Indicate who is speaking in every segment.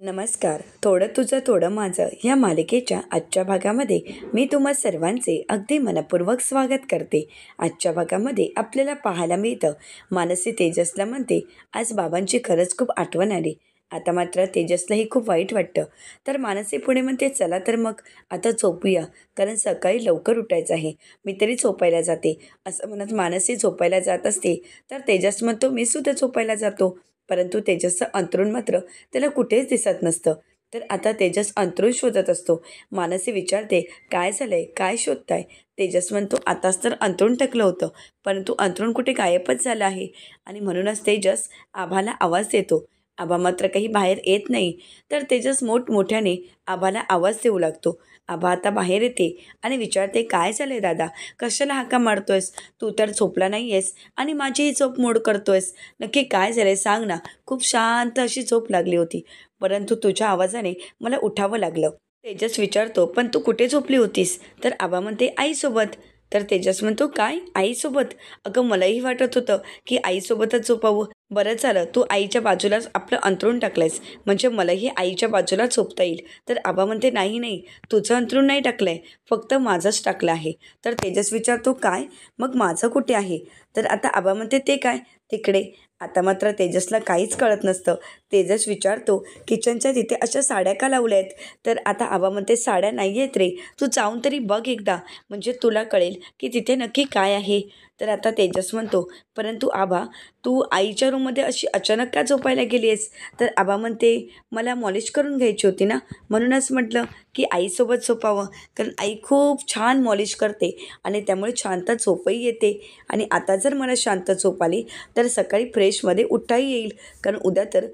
Speaker 1: नमस्कार. थोडं तुझं थोडं माझं या मालिकेच्या आजच्या भागामध्ये मी तुम्हा सर्वांचे अगदी मनपूर्वक स्वागत करते. आजच्या भागामध्ये आपल्याला पाहायला मिळतं, मानसी तेजसला म्हणते, आज बाबांची खरंच खूप आठवण आली. आता मात्र तेजसलाही खूप वाईट वाटतं. तर मानसी पुढे म्हणते, चला तर मग आता झोपूया, कारण सकाळी लवकर उठायचं आहे. मी तरी झोपायला जाते. असं म्हणत मानसी झोपायला जात असते, तर तेजस म्हणतो, मी सुद्धा झोपायला जातो. परंतु तेजसचं अंथरूण मात्र त्याला कुठेच दिसत नसतं. तर आता तेजस अंथरूण शोधत असतो. मानसी विचारते, काय झालंय, काय शोधताय? तेजस म्हणतो, आताच तर अंथरूण टाकलं होतं, परंतु अंथरूण कुठे गायबच झालं आहे. आणि म्हणूनच तेजस आभाला आवाज देतो. आभा मात्र काही बाहेर येत नाही. तर तेजस मोठमोठ्याने आभाला आवाज देऊ लागतो. आभा आता बाहेर येते आणि विचारते, काय झालंय दादा, कशाला हाका मारतोयस? तू तर झोपला नाही आहेस आणि माझीही झोप मोड करतोयस. नक्की काय झालंय सांग ना. खूप शांत अशी झोप लागली होती, परंतु तुझ्या आवाजाने मला उठावं लागलं. तेजस विचारतो, पण तू कुठे झोपली होतीस? तर आबा म्हणते, आईसोबत. तर तेजस म्हणतो, काय आईसोबत? अगं मलाही वाटत होतं की आईसोबतच झोपावं. बरं झालं तू आईच्या बाजूलाच आपलं अंथरूण टाकलंयस, म्हणजे मलाही आईच्या बाजूला झोपता येईल. तर आबा म्हणते, नाही नाही, तुझं अंथरूण नाही टाकलंय, फक्त माझंच टाकलं आहे. तर तेजस विचारतो, काय मग माझं कुठे आहे? तर आता आबा म्हणते, ते काय तिकडे. आता मात्र तेजसला काहीच कळत नसतं. तेजस विचारतो, किचनच्या तिथे अशा साड्या का लावल्या आहेत? तर आता आबा म्हणते, साड्या नाही आहेत रे, तू जाऊन तरी बघ एकदा, म्हणजे तुला कळेल की तिथे नक्की काय आहे. तर आता तेजस म्हणतो, परंतु आबा, तू आईच्या रूममध्ये अशी अचानक का झोपायला गेली आहेस? तर आबा म्हणते, मला मॉलिश करून घ्यायची होती ना, म्हणूनच म्हटलं की आईसोबत झोपावं, कारण आई खूप छान मॉलिश करते आणि त्यामुळे शांत झोपही येते. आणि आता जर मला शांत झोप आली तर सकाळी फ्रेशमध्ये उठाही येईल, कारण उद्या तर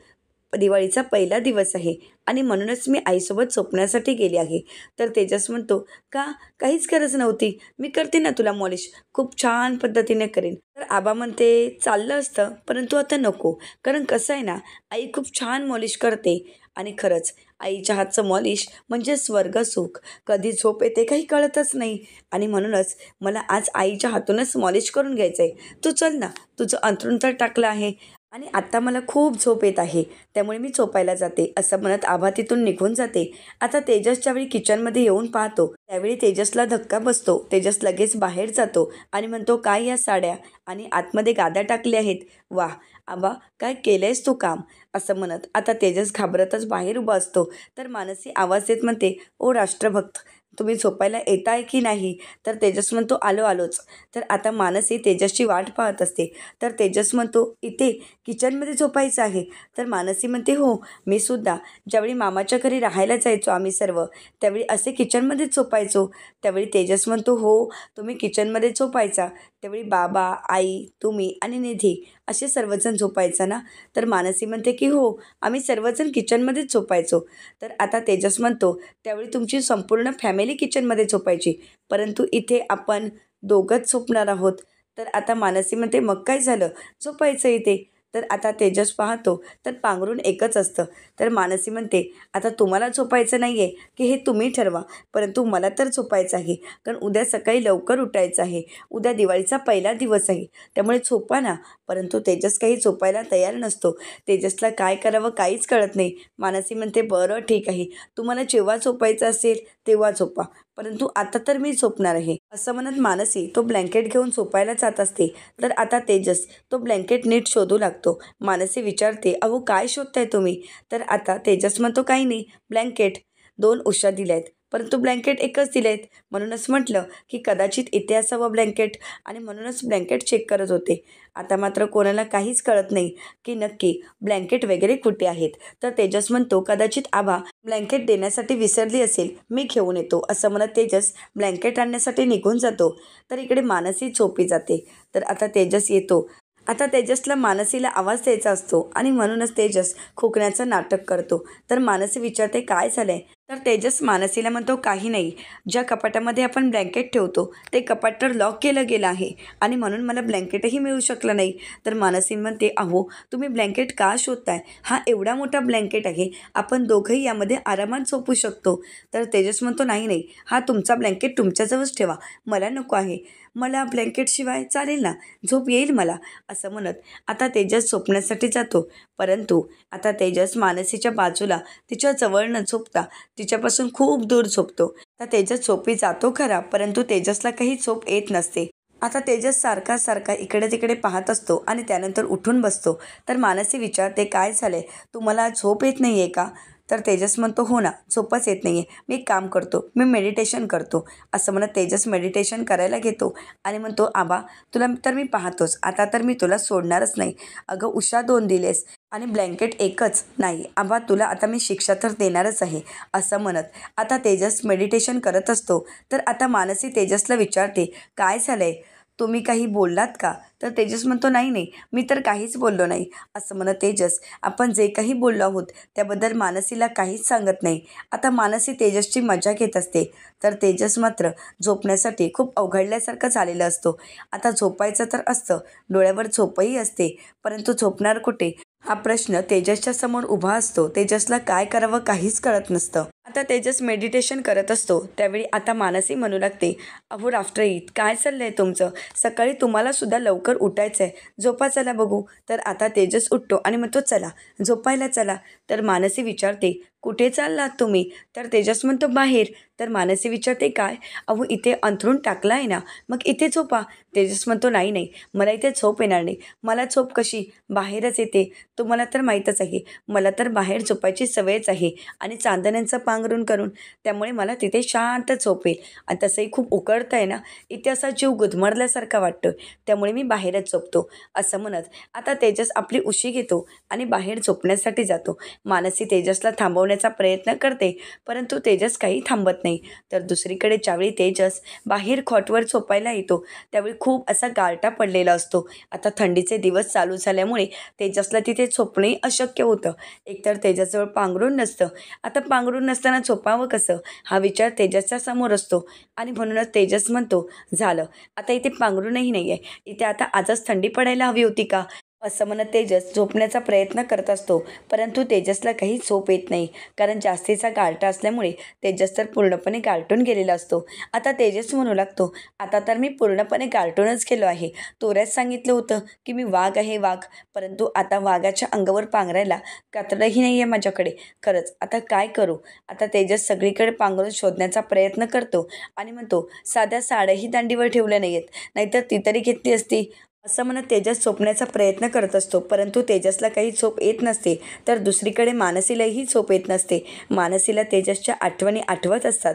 Speaker 1: दिवाळीचा पहिला दिवस आहे आणि म्हणूनच मी आईसोबत झोपण्यासाठी गेली आहे. तर तेजस म्हणतो, का काहीच गरज नव्हती, मी करते ना तुला मॉलिश, खूप छान पद्धतीने करेन. तर आबा म्हणते, चाललं असतं, परंतु आता नको, कारण कसं आहे ना, आई खूप छान मॉलिश करते. आणि खरंच आईच्या हातचं मॉलिश म्हणजे स्वर्ग सुख. कधी झोप येते काही कळतच नाही. आणि म्हणूनच मला आज आईच्या हातूनच मॉलिश करून घ्यायचं आहे. तू चल ना, तुझं अंथरूण तर टाकलं आहे आणि आता मला खूप झोप येत आहे, त्यामुळे मी झोपायला जाते. असं म्हणत आभा तिथून निघून जाते. आता तेजस ज्यावेळी किचनमध्ये येऊन पाहतो, त्यावेळी तेजसला धक्का बसतो. तेजस लगेच बाहेर जातो आणि म्हणतो, काय या साड्या आणि आतमध्ये गाद्या टाकल्या आहेत, वा आबा, काय केलंयस तू काम? असं म्हणत आता तेजस घाबरतच बाहेर उभा असतो. तर मानसी आवाज देत म्हणते, ओ राष्ट्रभक्त, तुम्ही झोपायला येताय की नाही? तर तेजस म्हणतो, आलो आलोच. तर आता मानसी तेजसची वाट पाहत असते. तर तेजस म्हणतो, इथे किचनमध्ये झोपायचं आहे? तर मानसी म्हणते, हो, मी सुद्धा ज्यावेळी मामाच्या घरी राहायला जायचो आम्ही सर्व, त्यावेळी असे किचनमध्येच झोपायचो. त्यावेळी तेजस म्हणतो, हो, तुम्ही किचनमध्ये झोपायचा, त्यावेळी बाबा, आई, तुम्ही आणि निधी असे सर्वजण झोपायचा ना? तर मानसी म्हणते की हो, आम्ही सर्वजण किचनमध्येच झोपायचो. तर आता तेजस म्हणतो, त्यावेळी तुमची संपूर्ण फॅमिली किचनमध्ये झोपायची, परंतु इथे आपण दोघंच झोपणार आहोत. तर आता मानसी म्हणते, मग काय झालं, झोपायचं इथे. तर आता तेजस पाहतो, तर पांघरूण एकच असतं. तर मानसी म्हणते, आता तुम्हाला झोपायचं नाही आहे की हे तुम्ही ठरवा, परंतु मला तर झोपायचं आहे, कारण उद्या सकाळी लवकर उठायचं आहे. उद्या दिवाळीचा पहिला दिवस आहे, त्यामुळे झोपा ना. परंतु तेजस काही झोपायला तयार नसतो. तेजसला काय करावं काहीच कळत नाही. मानसी म्हणते, बरं ठीक आहे, तुम्हाला जेव्हा झोपायचं असेल तेव्हा झोपा, परंतु आता तर मी झोपणार आहे. असं म्हणत मानसी तो ब्लँकेट घेऊन झोपायला जात असते. तर आता तेजस तो ब्लँकेट नीट शोधू लागतो. मानसी विचारते, अहो काय शोधताय तुम्ही? तर आता तेजस म्हणतो, काही नाही, ब्लँकेट. 2 उशा दिल्या आहेत, परंतु ब्लँकेट एकच दिले आहेत, म्हणूनच म्हटलं की कदाचित इथे असावं ब्लँकेट, आणि म्हणूनच ब्लँकेट चेक करत होते. आता मात्र कोणाला काहीच कळत नाही की नक्की ब्लँकेट वगैरे कुठे आहेत. तर तेजस म्हणतो, कदाचित आभा ब्लँकेट देण्यासाठी विसरली असेल, मी घेऊन येतो. असं म्हणत तेजस ब्लँकेट आणण्यासाठी निघून जातो. तर इकडे मानसी झोपी जाते. तर आता तेजस येतो. आता तेजसला मानसीला आवाज द्यायचा असतो आणि म्हणूनच तेजस खोकण्याचं नाटक करतो. तर मानसी विचारते, काय झालंय? तर तेजस मानसीला म्हणतो, काही नाही, ज्या कपाटामध्ये आपण ब्लँकेट ठेवतो ते कपाट तर लॉक केलं गेलं आहे आणि म्हणून मला ब्लँकेटही मिळू शकलं नाही. तर मानसी म्हणते, अहो तुम्ही ब्लँकेट का शोधताय? हा एवढा मोठा ब्लँकेट आहे, आपण दोघंही यामध्ये आरामात झोपू शकतो. तर तेजस म्हणतो, नाही नाही, हा तुमचा ब्लँकेट तुमच्याजवळच ठेवा, मला नको आहे. मला ब्लँकेटशिवाय चालेल ना, झोप येईल मला, असं म्हणत आता तेजस झोपण्यासाठी जातो. परंतु आता तेजस मानसीच्या बाजूला तिच्या जवळ न झोपता तिच्यापासून खूप दूर झोपतो. आता तेजस झोपी जातो खरा, परंतु तेजसला काही झोप येत नसते. आता तेजस सारखा सारखा इकडे तिकडे पाहत असतो आणि त्यानंतर उठून बसतो. तर मानसी विचारते, काय झालंय, तुम्हाला झोप येत नाही आहे का? तर तेजस म्हणतो, हो ना, झोपच येत नाही आहे, मी एक काम करतो, मी मेडिटेशन करतो, असं म्हणत तेजस मेडिटेशन करायला घेतो आणि म्हणतो, आबा तुला तर मी पाहतोच, आता तर मी तुला सोडणारच नाही. अगं उषा 2 दिलेस आणि ब्लँकेट एकच, नाही आबा तुला आता मी शिक्षा तर देणारच आहे, असं म्हणत आता तेजस मेडिटेशन करत असतो. तर आता मानसी तेजसला विचारते, काय झालंय, तुम्ही काही बोललात का? तर तेजस म्हणतो, नाही नाही, मी तर काहीच बोललो नाही, असं म्हणत तेजस आपण जे काही बोललो आहोत त्याबद्दल मानसीला काहीच सांगत नाही. आता मानसी तेजसची मजा घेत असते. तर तेजस मात्र झोपण्यासाठी खूप अवघडल्यासारखं झालेलं असतो. आता झोपायचं तर असतं, डोळ्यावर झोपही असते, परंतु झोपणार कुठे हा प्रश्न तेजसच्या समोर उभा असतो. तेजसला काय करावं काहीच कळत नसतं. आता तेजस मेडिटेशन करत असतो त्यावेळी आता मानसी म्हणू लागते, अहो राफ्टर ईद काय चाललंय तुमचं, सकाळी तुम्हाला सुद्धा लवकर उठायचं आहे, झोपा चला बघू. तर आता तेजस उठतो आणि म्हणतो, चला झोपायला चला. तर मानसी विचारते, कुठे चाललात तुम्ही? तर तेजस म्हणतो, बाहेर. तर मानसी विचारते, काय? अहो इथे अंथरूण टाकलं आहे ना, मग इथे झोपा. तेजस म्हणतो, नाही नाही, मला इथे झोप येणार नाही, मला झोप कशी, बाहेरच येते, तुम्हाला तर माहीतच आहे, मला तर बाहेर झोपायची सवयच आहे आणि चांदण्यांचं पांघरून करून, त्यामुळे मला तिथे शांत झोप येईल. आणि तसंही खूप उकडतं आहे ना, इथे असा जीव गुदमरल्यासारखा वाटतो, त्यामुळे मी बाहेरच झोपतो, असं म्हणत आता तेजस आपली उशी घेतो आणि बाहेर झोपण्यासाठी जातो. मानसी तेजसला थांबवण्याचा प्रयत्न करते, परंतु तेजस काही थांबत नाही. तर दुसरीकडे ज्यावेळी तेजस बाहेर खॉटवर झोपायला येतो त्यावेळी खूप असा गारठा पडलेला असतो. आता थंडीचे दिवस चालू झाल्यामुळे तेजसला तिथे झोपणे अशक्य होतं. एकतर तेजसजवळ पांघरूण नसतं. आता पांघरूण नसताना झोपावं कसं हा विचार तेजसच्या समोर असतो आणि म्हणूनच तेजस म्हणतो, झालं, आता इथे पांघरूणही नाही आहे, इथे आता आजच थंडी पडायला हवी होती का, असं म्हणत तेजस झोपण्याचा प्रयत्न करत असतो. परंतु तेजसला काही झोप येत नाही, कारण जास्तीचा गारठा असल्यामुळे तेजस तर पूर्णपणे गारठून गेलेला असतो. आता तेजस म्हणू लागतो, आता तर मी पूर्णपणे गारठूनच गेलो आहे, तोऱ्याच सांगितलं होतं की मी वाघ आहे वाघ, परंतु आता वाघाच्या अंगावर पांघरायला कातडंही नाही आहे माझ्याकडे, खरंच आता काय करू. आता तेजस सगळीकडे पांघरून शोधण्याचा प्रयत्न करतो आणि म्हणतो, साध्या साड्याही दांडीवर ठेवल्या नाही आहेत, नाहीतर ती तरी घेतली असती, असं म्हणत तेजस झोपण्याचा प्रयत्न करत असतो. परंतु तेजसला काही झोप येत नसते. तर दुसरीकडे मानसीलाही झोप येत नसते. मानसीला तेजसच्या आठवणी आठवत असतात.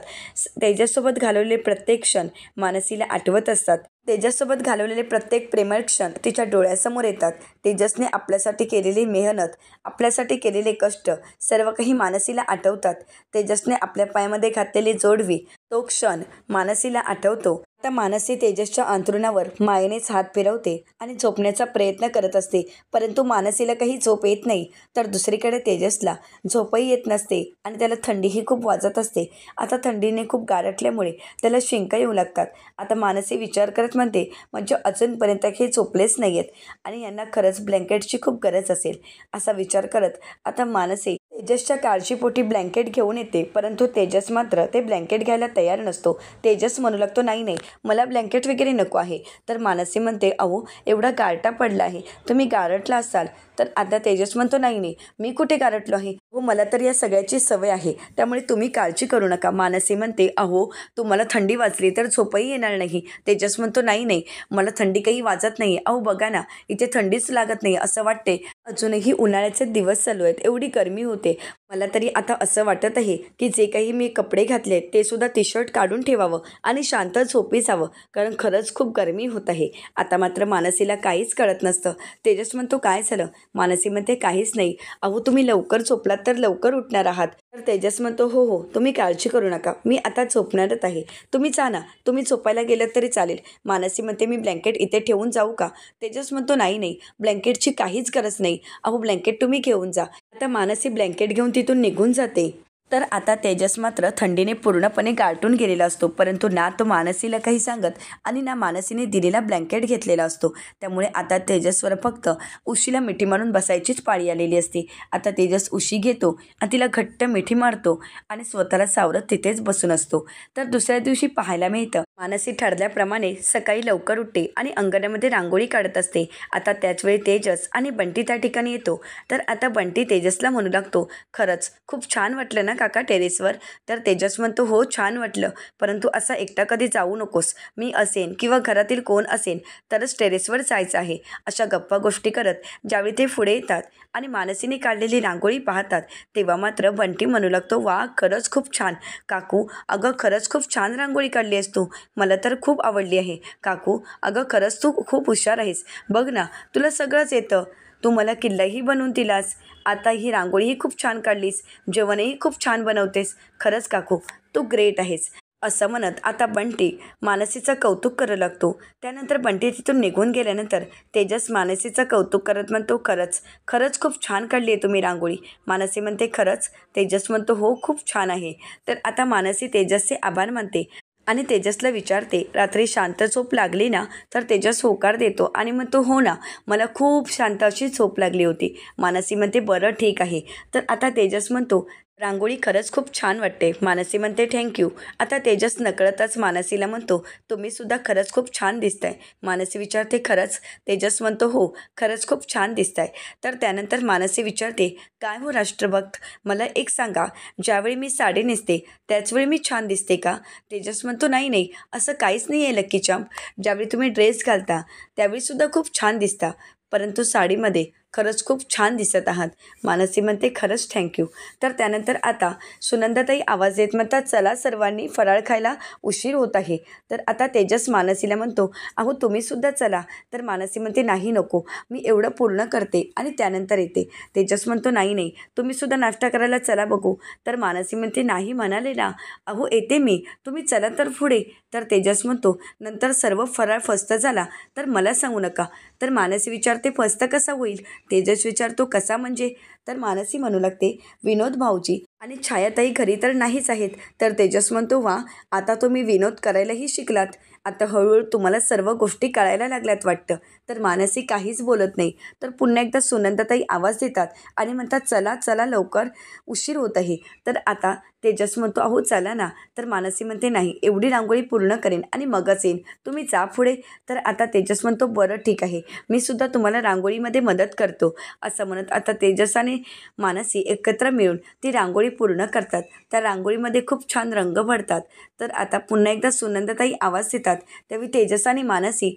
Speaker 1: तेजससोबत घालवलेले प्रत्येक क्षण मानसीला आठवत असतात. तेजससोबत घालवलेले प्रत्येक प्रेमळ क्षण तिच्या डोळ्यासमोर येतात. तेजसने आपल्यासाठी केलेली मेहनत, आपल्यासाठी केलेले कष्ट, सर्व काही मानसीला आठवतात. तेजसने आपल्या पायामध्ये घातलेली जोडवी, तो क्षण मानसीला आठवतो. आता मानसी तेजसच्या अंथरुणावर मायेनेच हात फिरवते आणि झोपण्याचा प्रयत्न करत असते, परंतु मानसीला काही झोप येत नाही. तर दुसरीकडे तेजसला झोपही येत नसते आणि त्याला थंडीही खूप वाजत असते. आता थंडीने खूप गारठल्यामुळे त्याला शिंका येऊ लागतात. आता मानसी विचार करत म्हणते, म्हणजे अजूनपर्यंत हे झोपलेच नाही आहेत आणि यांना खरंच ब्लँकेटची खूप गरज असेल, असा विचार करत आता मानसी तेजसच्या काळजीपोटी ब्लँकेट घेऊन येते. परंतु तेजस मात्र ते ब्लँकेट घ्यायला तयार नसतो. तेजस म्हणू लागतो, नाही नाही, मला ब्लँकेट वगैरे नको आहे. तर मानसी म्हणते, अहो एवढा गारठा पडला आहे, तुम्ही गारठला असाल. तर आता तेजस म्हणतो, नाही नाही, मी कुठे गारठलो आहे, हो मला तर या सगळ्याची सवय आहे, त्यामुळे तुम्ही काळजी करू नका. मानसी म्हणते, अहो तुम्हाला थंडी वाजली तर झोपही येणार नाही. तेजस म्हणतो, नाही नाही, मला थंडी काही वाजत नाही, अहो बघा ना, इथे थंडीच लागत नाही, असं वाटते अजूनही उन्हाळ्याचे दिवस चालू आहेत, एवढी गरमी होते. मला तरी आता असं वाटत आहे की जे काही मी कपडे घातले ते सुद्धा टी शर्ट काढून ठेवावं आणि शांत झोपी जावं, कारण खरंच खूप गरमी होत आहे. आता मात्र मानसीला काहीच कळत नसतं. तेजस म्हणतो, काय झालं? मानसी म्हणते, काहीच नाही, अहो तुम्ही लवकर झोपलात तर लवकर उठणार आहात. तर तेजस म्हणतो, हो हो, तुम्ही काळजी करू नका, मी आता झोपणारच आहे, तुम्ही जा ना, तुम्ही झोपायला गेलात तरी चालेल. मानसी म्हणते, मी ब्लँकेट इथे ठेवून जाऊ का? तेजस म्हणतो, नाही नाही, ब्लँकेटची काहीच गरज नाही, अहो ब्लँकेट तुम्ही घेऊन जा. आता मानसी ब्लँकेट घेऊन तिथून निघून जाते. तर आता तेजस मात्र थंडीने पूर्णपणे गारठून गेलेला असतो, परंतु ना तो मानसीला काही सांगत आणि ना मानसीने दिलेला ब्लँकेट घेतलेला असतो. त्यामुळे आता तेजसवर फक्त उशीला मिठी मारून बसायचीच पाळी आलेली असते. आता तेजस उशी घेतो आणि तिला घट्ट मिठी मारतो आणि स्वतःला सावरत तिथेच बसून असतो. तर दुसऱ्या दिवशी पाहायला मिळतं मानसी ठरल्याप्रमाणे सकाळी लवकर उठते आणि अंगणामध्ये रांगोळी काढत असते. आता त्याचवेळी तेजस आणि बंटी त्या ठिकाणी येतो. तर आता बंटी तेजसला म्हणू लागतो, खरंच खूप छान वाटलं ना काका टेरेसवर? तर तेजस म्हणतो, हो छान वाटलं, परंतु असा एकटा कधी जाऊ नकोस. मी असेन किंवा घरातील कोण असेन तरच टेरेसवर जायचं आहे. अशा गप्पा गोष्टी करत ज्यावेळी ते पुढे येतात आणि मानसीने काढलेली रांगोळी पाहतात तेव्हा मात्र बंटी म्हणू लागतो, वा खरंच खूप छान काकू, अगं खरंच खूप छान रांगोळी काढली आहेस तू, मला तर खूप आवडली आहे काकू. अगं खरंच तू खूप हुशार आहेस, बघ ना तुला सगळंच येतं, तू मला किल्लाही बनवून दिलास, आता ही रांगोळीही खूप छान काढलीस, जेवणही खूप छान बनवतेस, खरंच काकू तू ग्रेट आहेस. असं म्हणत आता बंटी मानसीचं कौतुक करू लागतो. त्यानंतर बंटी तिथून निघून गेल्यानंतर तेजस मानसीचं कौतुक करत म्हणतो, खरंच खरंच खूप छान काढली आहे तुम्ही रांगोळी. मानसी म्हणते, खरंच? तेजस म्हणतो, हो खूप छान आहे. तर आता मानसी तेजसचे आभार मानते आणि तेजसला विचारते, रात्री शांत झोप लागली ना? तर तेजस होकार देतो आणि म्हणतो, हो ना, मला खूप शांत अशी झोप लागली होती. मानसी म्हणते, बरं ठीक आहे. तर आता तेजस म्हणतो, रांगोळी खरंच खूप छान वाटते. मानसी म्हणते, थँक्यू. आता तेजस नकळतच मानसीला म्हणतो, तुम्ही सुद्धा खरंच खूप छान दिसताय. मानसी विचारते, खरंच? तेजस म्हणतो, हो खरंच खूप छान दिसताय. तर त्यानंतर मानसी विचारते, काय हो राष्ट्रभक्त, मला एक सांगा, ज्यावेळी मी साडी नेसते त्याचवेळी मी छान दिसते का? तेजस म्हणतो, नाही नाही, असं काहीच नाही आहे लक्की चांप, ज्यावेळी तुम्ही ड्रेस घालता त्यावेळीसुद्धा खूप छान दिसता, परंतु साडीमध्ये खरंच खूप छान दिसत आहात. मानसी म्हणते, खरंच थँक्यू. तर त्यानंतर आता सुनंदाताई आवाज देत म्हणतात, चला सर्वांनी फराळ खायला, उशीर होत आहे. तर आता तेजस मानसीला म्हणतो, अहो तुम्हीसुद्धा चला. तर मानसी म्हणते, नाही नको, मी एवढं पूर्ण करते आणि त्यानंतर येते. तेजस म्हणतो, नाही नाही, तुम्हीसुद्धा नाश्ता करायला चला बघू. तर मानसी म्हणते, नाही म्हणाले ना, अहो येते मी, तुम्ही चला तर पुढे. तर तेजस म्हणतो, नंतर सर्व फराळ फस्त झाला तर मला सांगू नका. तर मानसी विचारते, फस्त कसा होईल? तेजस विचारतो, कसा म्हणजे? तर मानसी म्हणू लागते, विनोद भाऊजी आणि छायाताई घरी तर नाहीच आहेत. तर तेजस म्हणतो, वा, आता तुम्ही विनोद करायलाही शिकलात, आता हळूहळू तुम्हाला सर्व गोष्टी कळायला लागल्यात वाटतं. तर मानसी काहीच बोलत नाही. तर पुन्हा एकदा सुनंदाताई आवाज देतात आणि म्हणतात, चला चला लवकर, उशीर होत आहे. तर आता तेजस म्हणतो, अहो चला ना. तर मानसी म्हणते, नाही, एवढी रांगोळी पूर्ण करेन आणि मगच येईन, तुम्ही जा पुढे. तर आता तेजस म्हणतो, बरं ठीक आहे, मी सुद्धा तुम्हाला रांगोळीमध्ये मदत करतो. असं म्हणत आता तेजस आणि मानसी एकत्र मिळून ती रांगोळी पूर्ण करतात. त्या रांगोळीमध्ये खूप छान रंग भरतात. तर आता पुन्हा एकदा सुनंदाताई आवाज देतात, त्यावेळी तेजस आणि मानसी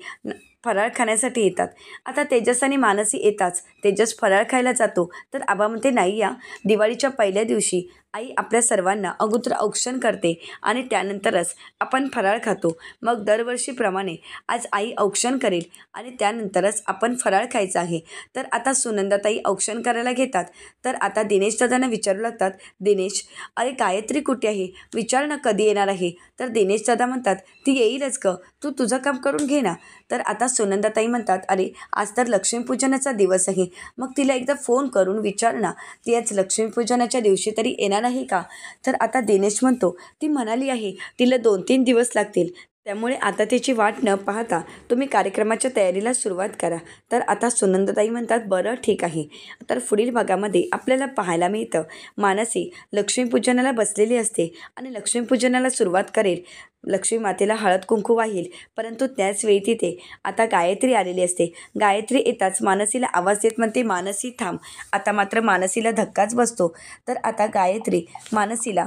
Speaker 1: फराळ खाण्यासाठी येतात. आता तेजस आणि मानसी येताच तेजस फराळ खायला जातो. तर आबा म्हणते, नाही या दिवाळीच्या पहिल्या दिवशी आई आपल्या सर्वांना अगोदर औक्षण करते आणि त्यानंतरच आपण फराळ खातो. मग दरवर्षीप्रमाणे आज आई औक्षण करेल आणि त्यानंतरच आपण फराळ खायचं आहे. तर आता सुनंदाताई औक्षण करायला घेतात. तर आता दिनेश दादांना विचारू लागतात, दिनेश, अरे गायत्री कुठे आहे? विचार ना कधी येणार आहे? तर दिनेश दादा म्हणतात, ती येईलच ग, तू तुझं काम करून घे ना. तर आता सुनंदाताई म्हणतात, अरे आज तर लक्ष्मीपूजनाचा दिवस आहे, मग तिला एकदा फोन करून विचार ना, ती आज लक्ष्मीपूजनाच्या दिवशी तरी येणार आहे का? तर आता दिनेश म्हणतो, ती म्हणाली आहे तिला 2-3 दिवस लागतील, त्यामुळे आता त्याची वाट न पाहता तुम्ही कार्यक्रमाच्या तयारीला सुरुवात करा. तर आता सुनंदाताई म्हणतात, बरं ठीक आहे. तर पुढील भागामध्ये आपल्याला पाहायला मिळतं, मानसी लक्ष्मीपूजनाला बसलेली असते आणि लक्ष्मीपूजनाला सुरुवात करेल, लक्ष्मी मातेला हळद कुंकू वाहील, परंतु त्याचवेळी तिथे आता गायत्री आलेली असते. गायत्री येताच मानसीला आवाज देत म्हणते, मानसी थांब. आता मात्र मानसीला धक्काच बसतो. तर आता गायत्री मानसीला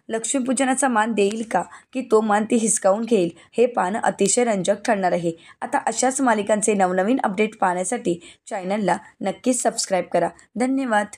Speaker 1: लक्ष्मीपूजनाचा मान देईल का, की तो मान ती हिसकावून घेईल, हे पाहणं अतिशय रंजक ठरणार आहे. आता अशाच मालिकांचे नवनवीन अपडेट पाहण्यासाठी चॅनलला नक्कीच सबस्क्राईब करा. धन्यवाद.